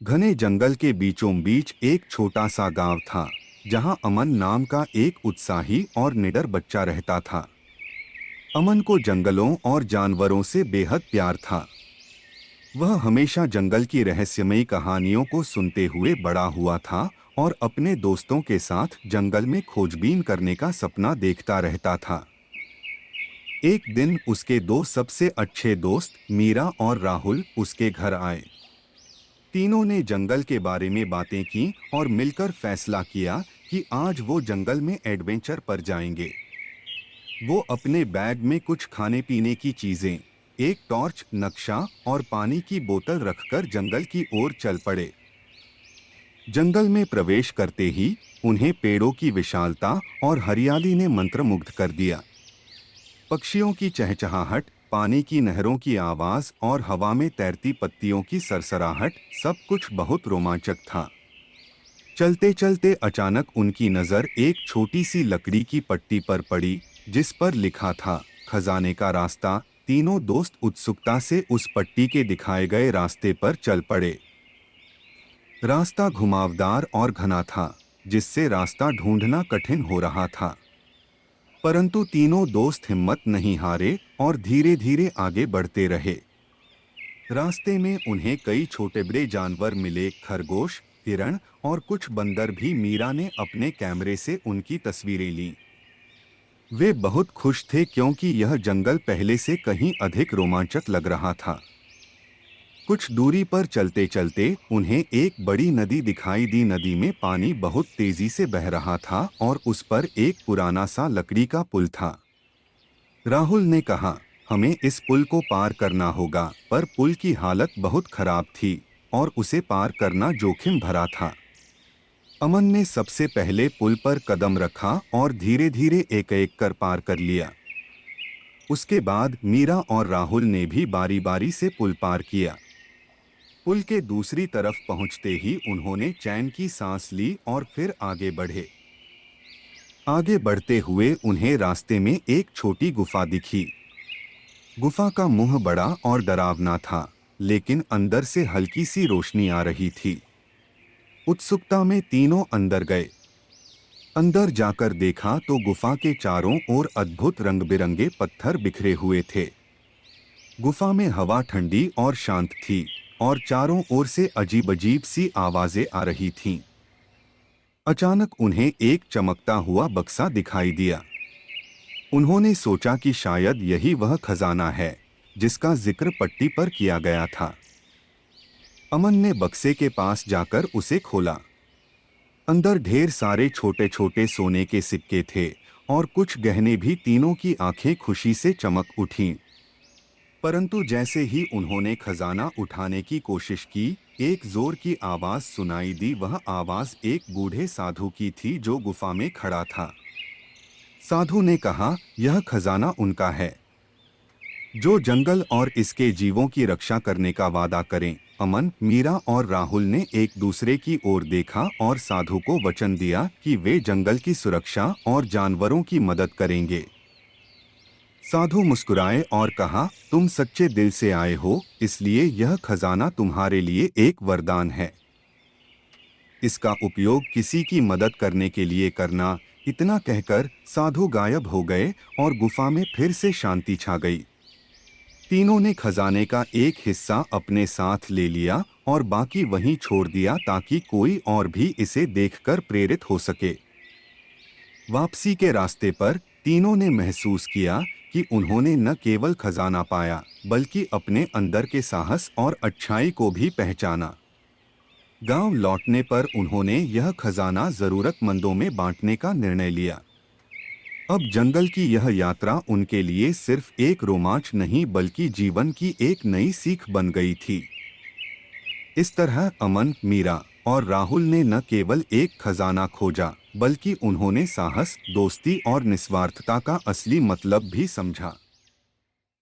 घने जंगल के बीचों बीच एक छोटा सा गांव था, जहां अमन नाम का एक उत्साही और निडर बच्चा रहता था। अमन को जंगलों और जानवरों से बेहद प्यार था। वह हमेशा जंगल की रहस्यमयी कहानियों को सुनते हुए बड़ा हुआ था और अपने दोस्तों के साथ जंगल में खोजबीन करने का सपना देखता रहता था। एक दिन उसके दो सबसे अच्छे दोस्त मीरा और राहुल उसके घर आए। तीनों ने जंगल के बारे में बातें की और मिलकर फैसला किया कि आज वो जंगल में एडवेंचर पर जाएंगे। वो अपने बैग में कुछ खाने पीने की चीजें, एक टॉर्च, नक्शा और पानी की बोतल रखकर जंगल की ओर चल पड़े। जंगल में प्रवेश करते ही उन्हें पेड़ों की विशालता और हरियाली ने मंत्रमुग्ध कर दिया। पक्षियों की चहचहाहट, पानी की नहरों की आवाज और हवा में तैरती पत्तियों की सरसराहट, सब कुछ बहुत रोमांचक था। चलते चलते अचानक उनकी नज़र एक छोटी सी लकड़ी की पट्टी पर पड़ी, जिस पर लिखा था खजाने का रास्ता। तीनों दोस्त उत्सुकता से उस पट्टी के दिखाए गए रास्ते पर चल पड़े। रास्ता घुमावदार और घना था, जिससे रास्ता ढूंढना कठिन हो रहा था। परंतु तीनों दोस्त हिम्मत नहीं हारे और धीरे धीरे आगे बढ़ते रहे। रास्ते में उन्हें कई छोटे बड़े जानवर मिले, खरगोश, हिरण और कुछ बंदर भी। मीरा ने अपने कैमरे से उनकी तस्वीरें लीं। वे बहुत खुश थे क्योंकि यह जंगल पहले से कहीं अधिक रोमांचक लग रहा था। कुछ दूरी पर चलते चलते उन्हें एक बड़ी नदी दिखाई दी। नदी में पानी बहुत तेजी से बह रहा था और उस पर एक पुराना सा लकड़ी का पुल था। राहुल ने कहा, हमें इस पुल को पार करना होगा, पर पुल की हालत बहुत खराब थी और उसे पार करना जोखिम भरा था। अमन ने सबसे पहले पुल पर कदम रखा और धीरे धीरे एक एक कर पार कर लिया। उसके बाद मीरा और राहुल ने भी बारी बारी से पुल पार किया। पुल के दूसरी तरफ पहुंचते ही उन्होंने चैन की सांस ली और फिर आगे बढ़े। आगे बढ़ते हुए उन्हें रास्ते में एक छोटी गुफा दिखी। गुफा का मुंह बड़ा और डरावना था, लेकिन अंदर से हल्की सी रोशनी आ रही थी। उत्सुकता में तीनों अंदर गए। अंदर जाकर देखा तो गुफा के चारों ओर अद्भुत रंग बिरंगे पत्थर बिखरे हुए थे। गुफा में हवा ठंडी और शांत थी और चारों ओर से अजीब अजीब सी आवाजें आ रही थीं। अचानक उन्हें एक चमकता हुआ बक्सा दिखाई दिया। उन्होंने सोचा कि शायद यही वह खजाना है जिसका जिक्र पट्टी पर किया गया था। अमन ने बक्से के पास जाकर उसे खोला। अंदर ढेर सारे छोटे छोटे सोने के सिक्के थे और कुछ गहने भी। तीनों की आंखें खुशी से चमक उठीं। परंतु जैसे ही उन्होंने खजाना उठाने की कोशिश की, एक जोर की आवाज सुनाई दी। वह आवाज एक बूढ़े साधु की थी जो गुफा में खड़ा था। साधु ने कहा, यह खजाना उनका है जो जंगल और इसके जीवों की रक्षा करने का वादा करें। अमन, मीरा और राहुल ने एक दूसरे की ओर देखा और साधु को वचन दिया कि वे जंगल की सुरक्षा और जानवरों की मदद करेंगे। साधु मुस्कुराए और कहा, तुम सच्चे दिल से आए हो, इसलिए यह खजाना तुम्हारे लिए एक वरदान है। इसका उपयोग किसी की मदद करने के लिए करना। इतना कहकर साधु गायब हो गए और गुफा में फिर से शांति छा गई। तीनों ने खजाने का एक हिस्सा अपने साथ ले लिया और बाकी वहीं छोड़ दिया ताकि कोई और भी इसे देखकर प्रेरित हो सके। वापसी के रास्ते पर तीनों ने महसूस किया कि उन्होंने न केवल खजाना पाया, बल्कि अपने अंदर के साहस और अच्छाई को भी पहचाना। गांव लौटने पर उन्होंने यह खजाना जरूरतमंदों में बांटने का निर्णय लिया। अब जंगल की यह यात्रा उनके लिए सिर्फ एक रोमांच नहीं, बल्कि जीवन की एक नई सीख बन गई थी। इस तरह अमन, मीरा और राहुल ने न केवल एक खजाना खोजा, बल्कि उन्होंने साहस, दोस्ती और निस्वार्थता का असली मतलब भी समझा।